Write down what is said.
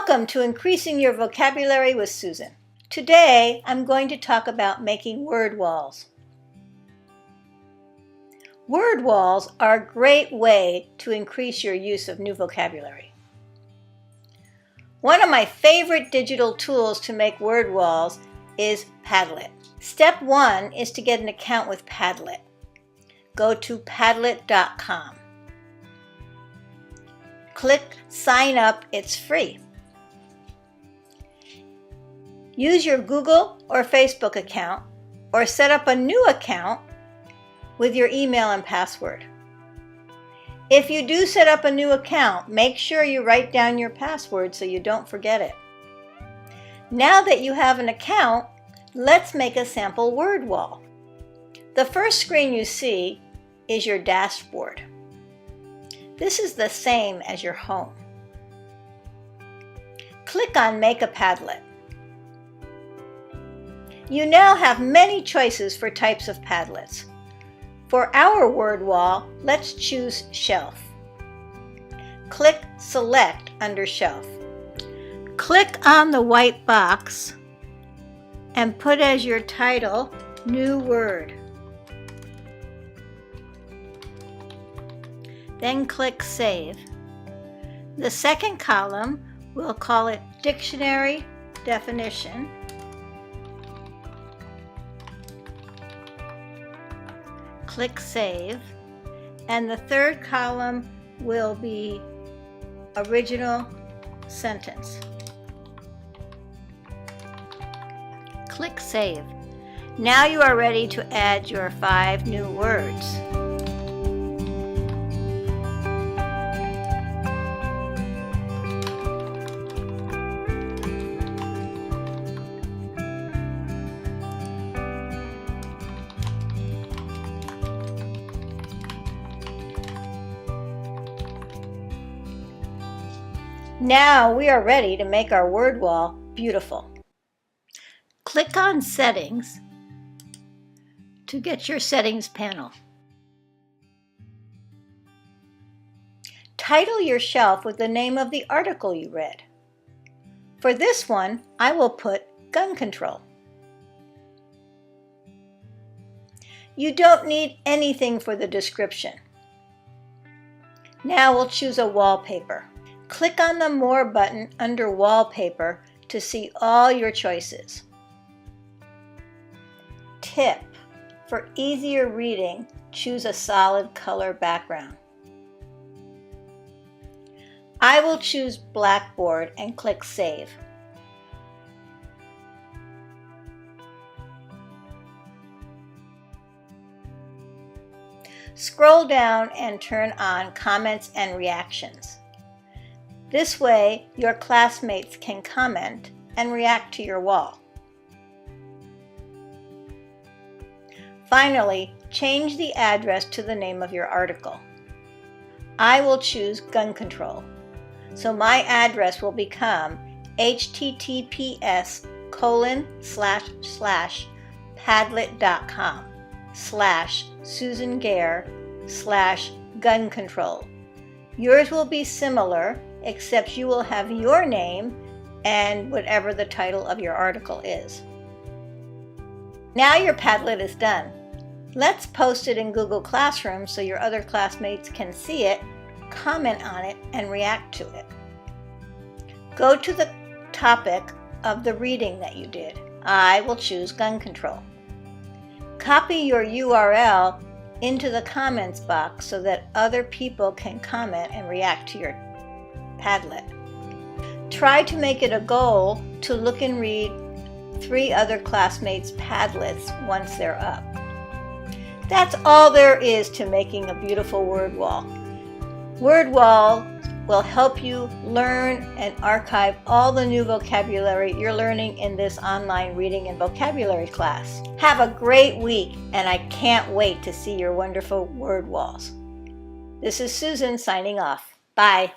Welcome to Increasing Your Vocabulary with Susan. Today, I'm going to talk about making word walls. Word walls are a great way to increase your use of new vocabulary. One of my favorite digital tools to make word walls is Padlet. Step 1 is to get an account with Padlet. Go to Padlet.com. Click Sign Up, it's free. Use your Google or Facebook account or set up a new account with your email and password. If you do set up a new account, make sure you write down your password so you don't forget it. Now that you have an account, let's make a sample word wall. The first screen you see is your dashboard. This is the same as your home. Click on Make a Padlet. You now have many choices for types of Padlets. For our word wall, let's choose Shelf. Click Select under Shelf. Click on the white box and put as your title, New Word. Then click Save. The second column, we'll call it Dictionary Definition. Click Save, and the third column will be Original Sentence. Click Save. Now you are ready to add your 5 new words. Now we are ready to make our word wall beautiful. Click on Settings to get your settings panel. Title your shelf with the name of the article you read. For this one, I will put Gun Control. You don't need anything for the description. Now we'll choose a wallpaper. Click on the More button under Wallpaper to see all your choices. Tip: for easier reading, choose a solid color background. I will choose Blackboard and click Save. Scroll down and turn on Comments and Reactions. This way, your classmates can comment and react to your wall. Finally, change the address to the name of your article. I will choose Gun Control, so my address will become https://padlet.com/SusanGare/gun control. Yours will be similar, except you will have your name and whatever the title of your article is. Now your Padlet is done. Let's post it in Google Classroom so your other classmates can see it, comment on it, and react to it. Go to the topic of the reading that you did. I will choose Gun Control. Copy your URL into the comments box so that other people can comment and react to your Padlet. Try to make it a goal to look and read 3 other classmates' Padlets once they're up. That's all there is to making a beautiful word wall. Word wall will help you learn and archive all the new vocabulary you're learning in this online reading and vocabulary class. Have a great week, and I can't wait to see your wonderful word walls. This is Susan signing off. Bye.